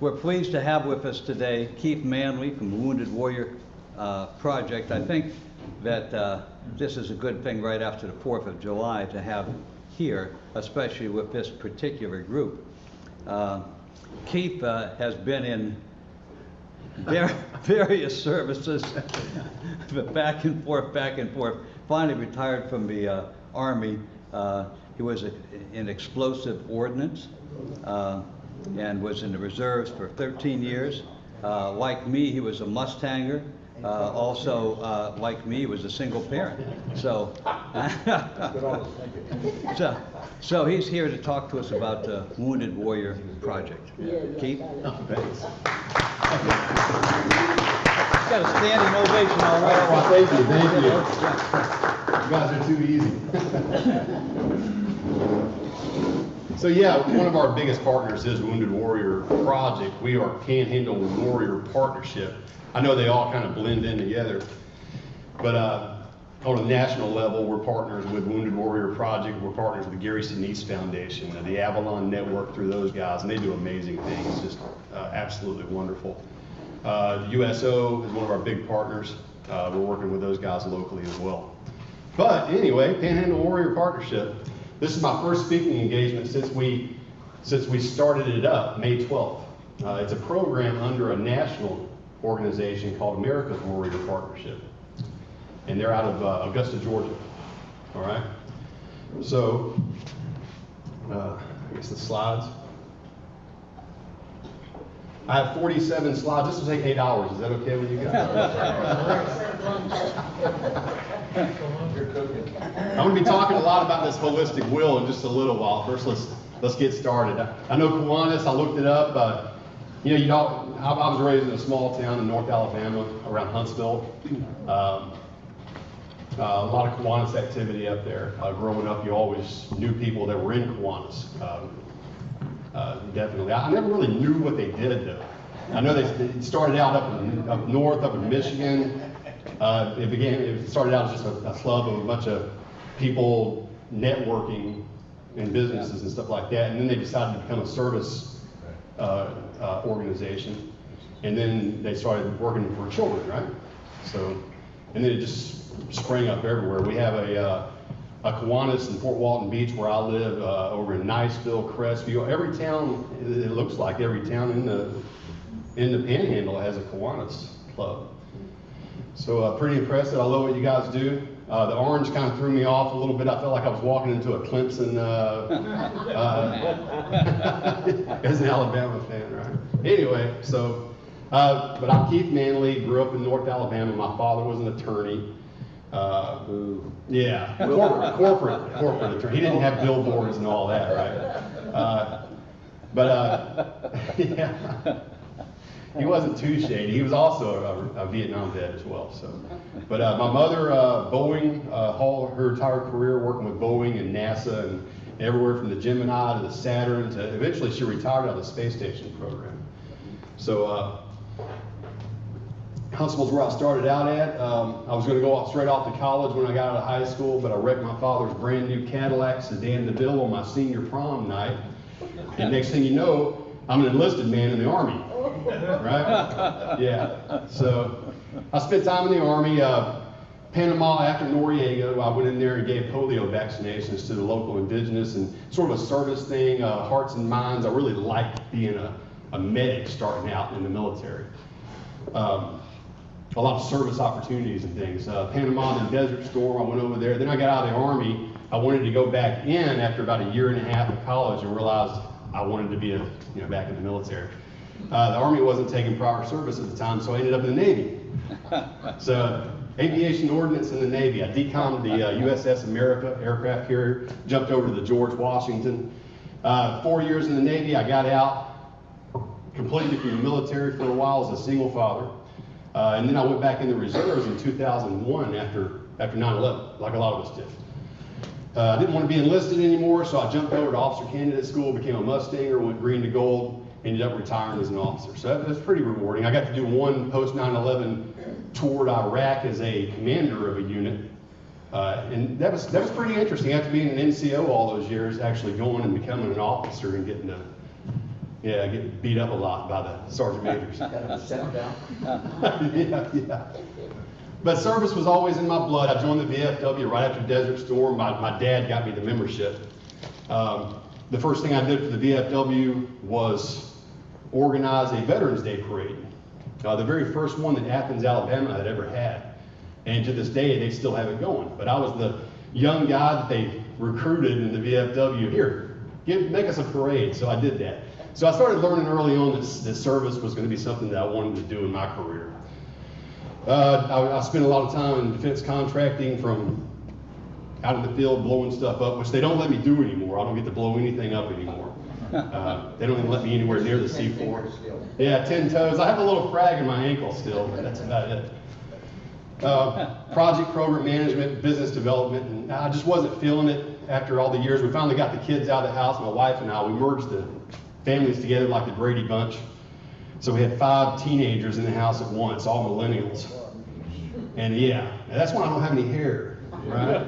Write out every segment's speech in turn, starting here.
We're pleased to have with us today Keith Manley from the Wounded Warrior Project. I think that this is a good thing right after the 4th of July to have here, especially with this particular group. Keith has been in various services, back and forth, finally retired from the Army. He was in explosive ordnance and was in the reserves for 13 years. Like me, he was a Mustanger. Also, like me, he was a single parent. So, so he's here to talk to us about the Wounded Warrior Project. Keith? Oh, thanks. Got a standing ovation already. Oh, well, thank you. You guys are too easy. So yeah, one of our biggest partners is Wounded Warrior Project. We are Panhandle Warrior Partnership. I know they all kind of blend in together, but on a national level, we're partners with Wounded Warrior Project. We're partners with the Gary Sinise Foundation, the Avalon Network through those guys, and they do amazing things, just absolutely wonderful. The USO is one of our big partners. We're working with those guys locally as well. But anyway, Panhandle Warrior Partnership. This is my first speaking engagement since we started it up, May 12th. It's a program under a national organization called America's Warrior Partnership. And they're out of Augusta, Georgia. All right? So, I guess the slides. I have 47 slides. This will take 8 hours. Is that okay with you guys? I'm going to be talking a lot about this holistic will in just a little while. First, let's get started. I know Kiwanis. I looked it up. I was raised in a small town in North Alabama around Huntsville. A lot of Kiwanis activity up there. Growing up, you always knew people that were in Kiwanis. Definitely. I never really knew what they did though. I know they started out up north, up in Michigan. It started out as just a club of a bunch of people networking in businesses and stuff like that, and then they decided to become a service organization, and then they started working for children, right? So, and then it just sprang up everywhere. We have a Kiwanis in Fort Walton Beach where I live, over in Niceville, Crestview. Every town, it looks like every town in the Panhandle has a Kiwanis club. So pretty impressive. I love what you guys do. The orange kind of threw me off a little bit. I felt like I was walking into a Clemson, as an Alabama fan, right? Anyway, so, but I'm Keith Manley, grew up in North Alabama. My father was an attorney. Yeah, corporate attorney. He didn't have billboards and all that, right? Yeah. He wasn't too shady. He was also a Vietnam vet as well. So, but my mother, Boeing, her entire career working with Boeing and NASA and everywhere from the Gemini to the Saturn to eventually she retired out of the space station program. So Huntsville's where I started out at. I was going to go straight off to college when I got out of high school, but I wrecked my father's brand new Cadillac sedan DeVille on my senior prom night. And next thing you know, I'm an enlisted man in the Army. Right? Yeah. So I spent time in the Army. Panama after Noriega, I went in there and gave polio vaccinations to the local indigenous and sort of a service thing, hearts and minds. I really liked being a medic starting out in the military. A lot of service opportunities and things. Panama and Desert Storm, I went over there. Then I got out of the Army. I wanted to go back in after about a year and a half of college and realized I wanted to be back in the military. The Army wasn't taking prior service at the time, so I ended up in the Navy. So, aviation ordnance in the Navy. I decommed the USS America aircraft carrier, jumped over to the George Washington. 4 years in the Navy, I got out, completely from the military for a while as a single father. And then I went back in the reserves in 2001 after 9/11, like a lot of us did. I didn't want to be enlisted anymore, so I jumped over to officer candidate school, became a Mustanger, went green to gold, ended up retiring as an officer. So that was pretty rewarding. I got to do one post 9/11 tour to Iraq as a commander of a unit. And that was pretty interesting. After being an NCO all those years, actually going and becoming an officer and getting to Yeah, I get beat up a lot by the sergeant majors. Step down. Yeah. But service was always in my blood. I joined the VFW right after Desert Storm. My dad got me the membership. The first thing I did for the VFW was organize a Veterans Day parade. The very first one that Athens, Alabama had ever had. And to this day, they still have it going. But I was the young guy that they recruited in the VFW. Here, make us a parade. So I did that. So I started learning early on that service was going to be something that I wanted to do in my career. I spent a lot of time in defense contracting, from out in the field blowing stuff up, which they don't let me do anymore. I don't get to blow anything up anymore. They don't even let me anywhere near the C4. Yeah, 10 toes. I have a little frag in my ankle still, but that's about it. Project program management, business development, and I just wasn't feeling it after all the years. We finally got the kids out of the house, my wife and I. We merged the families together like the Brady Bunch. So we had 5 teenagers in the house at once, all millennials. And yeah, that's why I don't have any hair, right?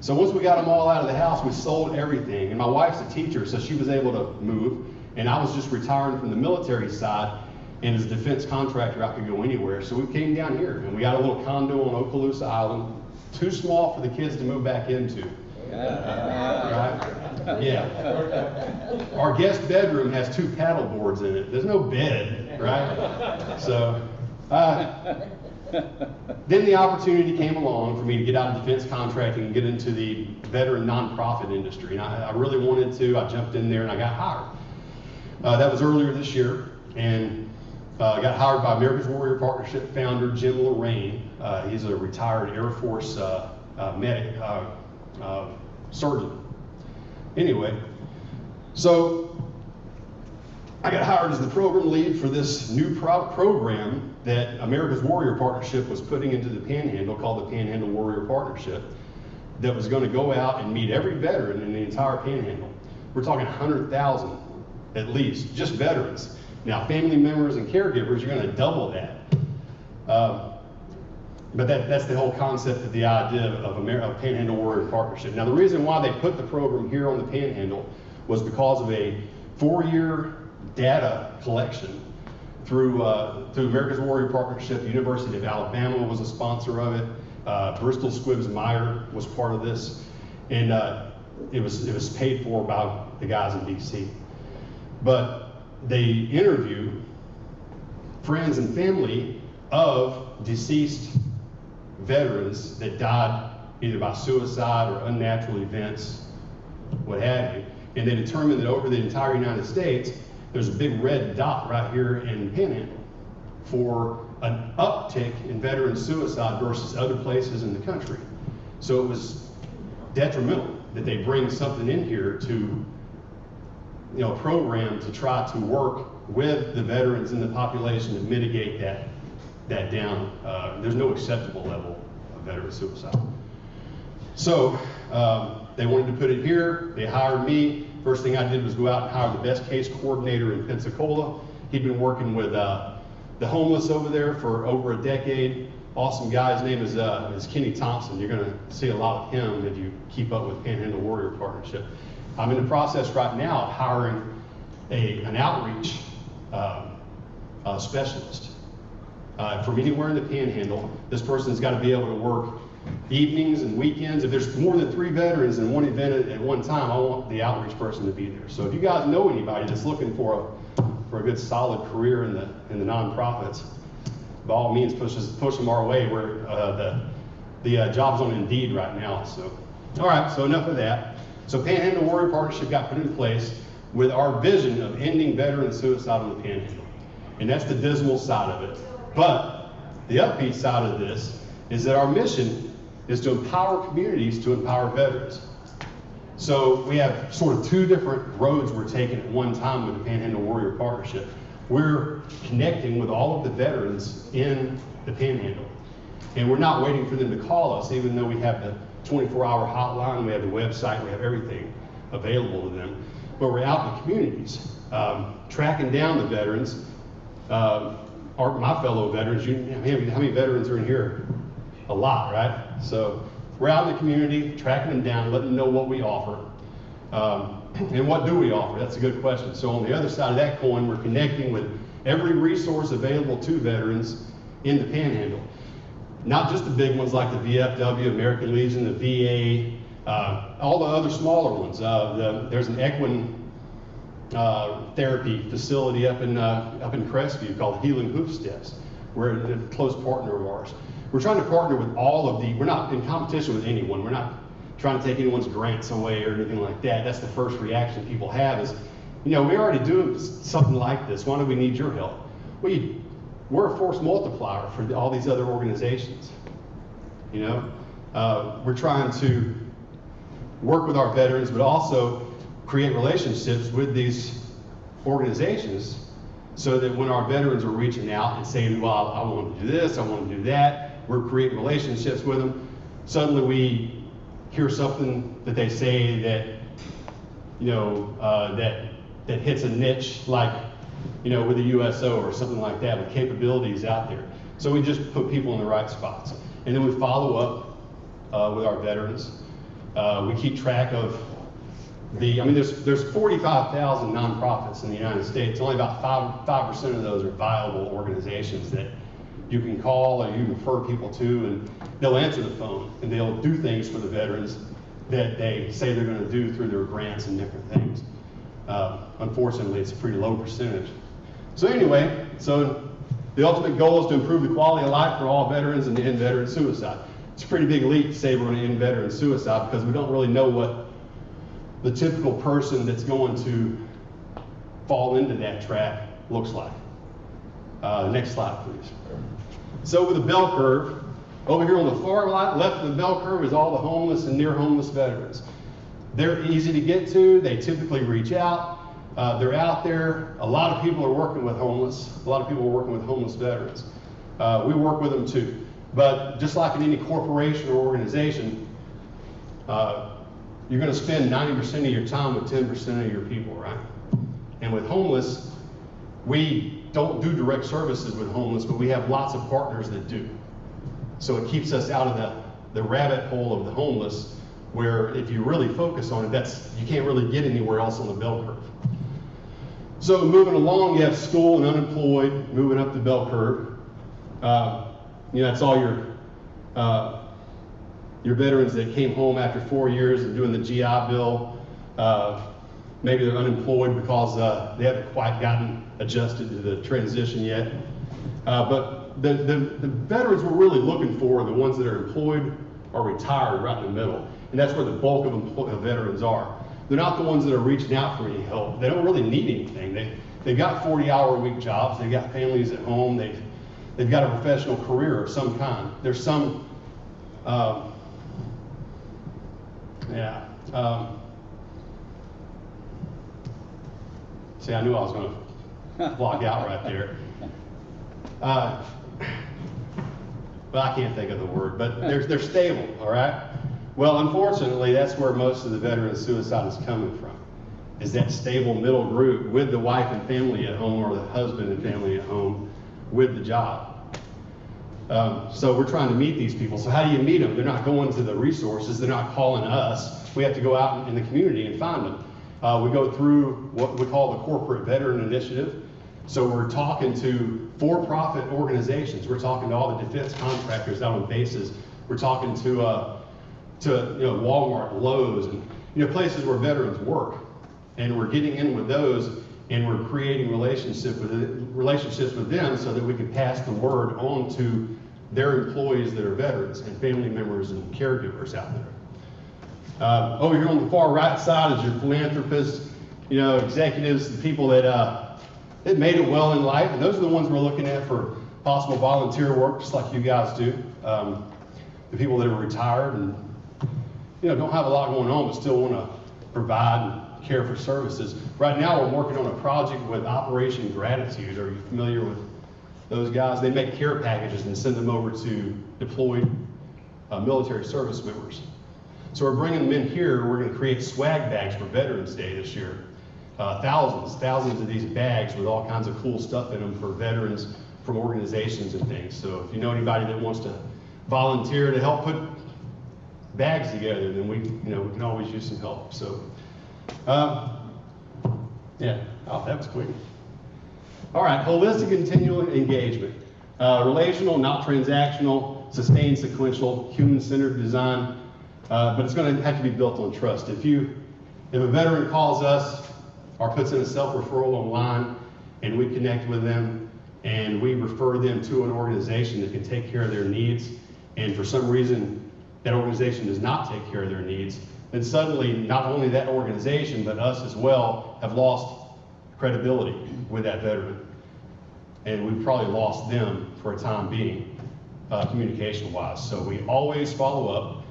So once we got them all out of the house, we sold everything. And my wife's a teacher, so she was able to move. And I was just retiring from the military side. And as a defense contractor, I could go anywhere. So we came down here, and we got a little condo on Okaloosa Island, too small for the kids to move back into. Right? Yeah. Our guest bedroom has 2 paddle boards in it. There's no bed, right? So then the opportunity came along for me to get out of defense contracting and get into the veteran nonprofit industry. And I really wanted to. I jumped in there and I got hired. That was earlier this year, and got hired by America's Warrior Partnership founder Jim Lorraine. He's a retired Air Force medic, surgeon. Anyway, so I got hired as the program lead for this new program that America's Warrior Partnership was putting into the Panhandle, called the Panhandle Warrior Partnership, that was going to go out and meet every veteran in the entire Panhandle. We're talking 100,000 at least, just veterans. Now, family members and caregivers, you're going to double that. But that's the whole concept of the idea of Panhandle Warrior Partnership. Now, the reason why they put the program here on the Panhandle was because of a 4-year data collection through America's Warrior Partnership. The University of Alabama was a sponsor of it. Bristol Squibbs Meyer was part of this, and it was paid for by the guys in D.C. But they interview friends and family of deceased veterans that died either by suicide or unnatural events, what have you, and they determined that over the entire United States, there's a big red dot right here in Panhandle for an uptick in veteran suicide versus other places in the country. So it was detrimental that they bring something in here to, a program to try to work with the veterans in the population to mitigate that down. There's no acceptable level of veteran suicide. So they wanted to put it here. They hired me. First thing I did was go out and hire the best case coordinator in Pensacola. He'd been working with the homeless over there for over a decade. Awesome guy. His name is Kenny Thompson. You're going to see a lot of him if you keep up with Panhandle Warrior Partnership. I'm in the process right now of hiring an outreach specialist from anywhere in the Panhandle. This person's got to be able to work evenings and weekends. If there's more than 3 veterans in one event at one time, I want the outreach person to be there. So if you guys know anybody that's looking for a good solid career in the nonprofits, by all means push them our way. Where the job's on Indeed right now. So all right, so enough of that. So Panhandle Warrior Partnership got put in place with our vision of ending veteran suicide on the Panhandle. And that's the dismal side of it. But the upbeat side of this is that our mission is to empower communities to empower veterans. So we have sort of 2 different roads we're taking at one time with the Panhandle Warrior Partnership. We're connecting with all of the veterans in the Panhandle. And we're not waiting for them to call us, even though we have the 24-hour hotline, we have the website, we have everything available to them. But we're out in the communities, tracking down the veterans. My fellow veterans, how many veterans are in here? A lot, right? So we're out in the community, tracking them down, letting them know what we offer. And what do we offer? That's a good question. So on the other side of that coin, we're connecting with every resource available to veterans in the Panhandle. Not just the big ones like the VFW, American Legion, the VA, all the other smaller ones. There's an equine therapy facility up in Crestview called Healing Hoof Steps. We're a close partner of ours. We're trying to partner with all of we're not in competition with anyone. We're not trying to take anyone's grants away or anything like that. That's the first reaction people have is, we already do something like this. Why do we need your help? We're a force multiplier for all these other organizations. We're trying to work with our veterans, but also create relationships with these organizations so that when our veterans are reaching out and saying, well, I want to do this, I want to do that, we're creating relationships with them. Suddenly we hear something that they say that, that hits a niche like, with a USO or something like that, with capabilities out there. So we just put people in the right spots. And then we follow up with our veterans. We keep track of there's 45,000 nonprofits in the United States. Only about 5% of those are viable organizations that you can call or you refer people to, and they'll answer the phone and they'll do things for the veterans that they say they're going to do through their grants and different things. Unfortunately, it's a pretty low percentage. So anyway, the ultimate goal is to improve the quality of life for all veterans and to end veteran suicide. It's a pretty big leap to say we're going to end veteran suicide because we don't really know what the typical person that's going to fall into that trap looks like. Next slide, please. So with the bell curve, over here on the far left of the bell curve is all the homeless and near homeless veterans. They're easy to get to. They typically reach out. They're out there. A lot of people are working with homeless. A lot of people are working with homeless veterans. We work with them too. But just like in any corporation or organization, you're going to spend 90% of your time with 10% of your people, right? And with homeless, we don't do direct services with homeless, but we have lots of partners that do. So it keeps us out of the rabbit hole of the homeless, where if you really focus on it, you can't really get anywhere else on the bell curve. So moving along, you have school and unemployed, moving up the bell curve. That's all your veterans that came home after 4 years of doing the GI Bill. Maybe they're unemployed because they haven't quite gotten adjusted to the transition yet. But the veterans we're really looking for are the ones that are employed or retired right in the middle. And that's where the bulk of veterans are. They're not the ones that are reaching out for any help. They don't really need anything. They've got 40-hour-a-week jobs. They've got families at home. They've got a professional career of some kind. There's some, see, I knew I was going to block out right there. But I can't think of the word, but they're stable, all right? Well, unfortunately, that's where most of the veteran suicide is coming from, is that stable middle group with the wife and family at home or the husband and family at home with the job. So we're trying to meet these people. So how do you meet them? They're not going to the resources. They're not calling us. We have to go out in the community and find them. We go through what we call the Corporate Veteran Initiative. So we're talking to for-profit organizations. We're talking to all the defense contractors out on bases. We're talking to Walmart, Lowe's, and places where veterans work. And we're getting in with those, and we're creating relationships with them so that we can pass the word on to their employees that are veterans and family members and caregivers out there. Over here on the far right side is your philanthropists, executives, the people that made it well in life, and those are the ones we're looking at for possible volunteer work, just like you guys do. The people that are retired and don't have a lot going on, but still want to provide and care for services. Right now, we're working on a project with Operation Gratitude. Are you familiar with those guys? They make care packages and send them over to deployed military service members. So we're bringing them in here. We're going to create swag bags for Veterans Day this year. Thousands of these bags with all kinds of cool stuff in them for veterans from organizations and things. So if you know anybody that wants to volunteer to help put bags together, then we can always use some help. So Yeah, oh, that was quick. All right, holistic continual engagement. Relational, not transactional, sustained, sequential, human-centered design, but it's going to have to be built on trust. If a veteran calls us or puts in a self-referral online and we connect with them and we refer them to an organization that can take care of their needs, and for some reason that organization does not take care of their needs, then suddenly not only that organization but us as well have lost credibility with that veteran. And we've probably lost them for a time being, communication-wise. So we always follow up.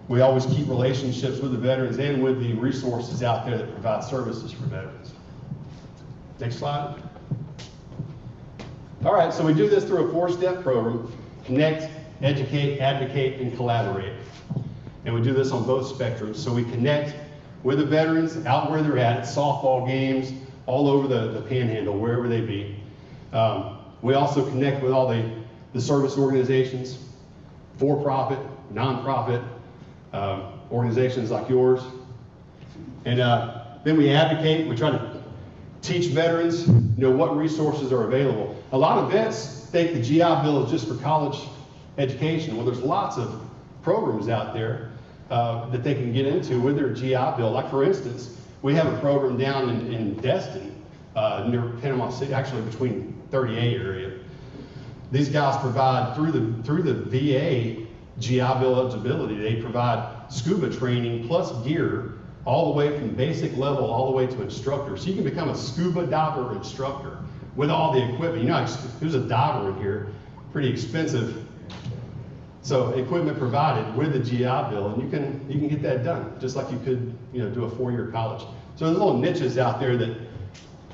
We always keep relationships with the veterans and with the resources out there that provide services for veterans. Next slide. All right, so we do this through a 4-step program: connect, educate, advocate, and collaborate. And we do this on both spectrums. So we connect with the veterans out where they're at softball games, all over the Panhandle, wherever they be. We also connect with all the service organizations, for-profit, non-profit, organizations like yours. And then we advocate. We try to teach veterans, what resources are available. A lot of vets think the GI Bill is just for college education. Well, there's lots of programs out there that they can get into with their GI Bill. Like, for instance, we have a program down in Destin, near Panama City, actually between 38 area. These guys provide through the VA GI Bill eligibility. They provide scuba training plus gear all the way from basic level all the way to instructor. So you can become a scuba diver instructor with all the equipment. There's a diver in here, pretty expensive. So equipment provided with the GI Bill, and you can get that done just like you could do a 4-year college. So there's little niches out there that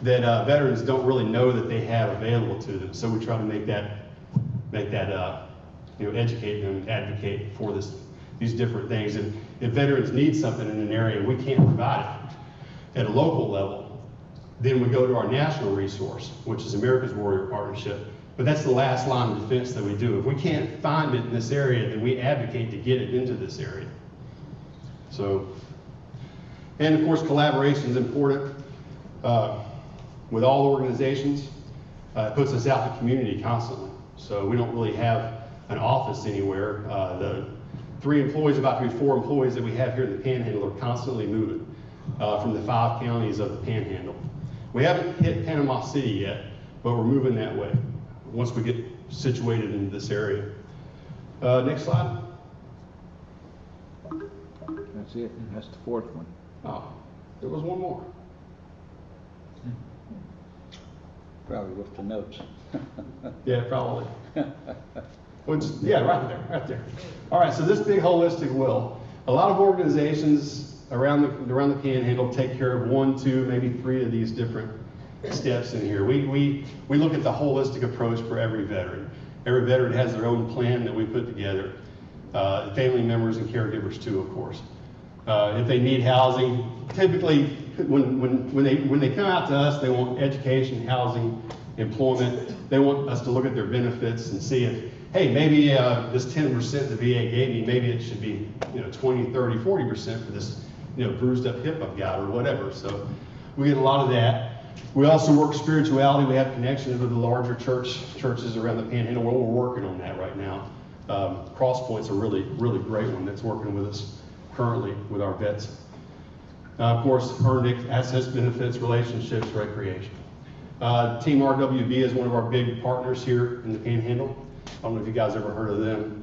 veterans don't really know that they have available to them. So we try to make that educate them, advocate for these different things. And if veterans need something in an area and we can't provide it at a local level, then we go to our national resource, which is America's Warrior Partnership. But that's the last line of defense that we do. If we can't find it in this area, then we advocate to get it into this area. So, and of course, collaboration is important with all organizations. It puts us out in the community constantly. So we don't really have an office anywhere. The 3 employees, about to be 4 employees that we have here in the Panhandle are constantly moving from the 5 counties of the Panhandle. We haven't hit Panama City yet, but we're moving that way once we get situated in this area. Next slide. That's it. That's the 4th one. Oh, there was one more. Probably with the notes. Yeah, probably. Yeah, right there. All right, so this big holistic will. A lot of organizations around the Panhandle take care of 1, 2, maybe 3 of these different steps in here. We look at the holistic approach for every veteran. Every veteran has their own plan that we put together. Family members and caregivers too, of course. If they need housing, typically when they come out to us, they want education, housing, employment. They want us to look at their benefits and see if, hey, maybe this 10% the VA gave me, maybe it should be 20, 30, 40% for this bruised up hip I've got or whatever. So we get a lot of that. We also work spirituality. We have connections with the larger churches around the Panhandle. We're working on that right now. Cross Point's a really, really great one that's working with us currently with our vets. Of course, earned access, benefits, relationships, recreation. Team RWB is one of our big partners here in the Panhandle. I don't know if you guys ever heard of them.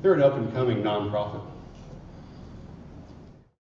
They're an up-and-coming nonprofit.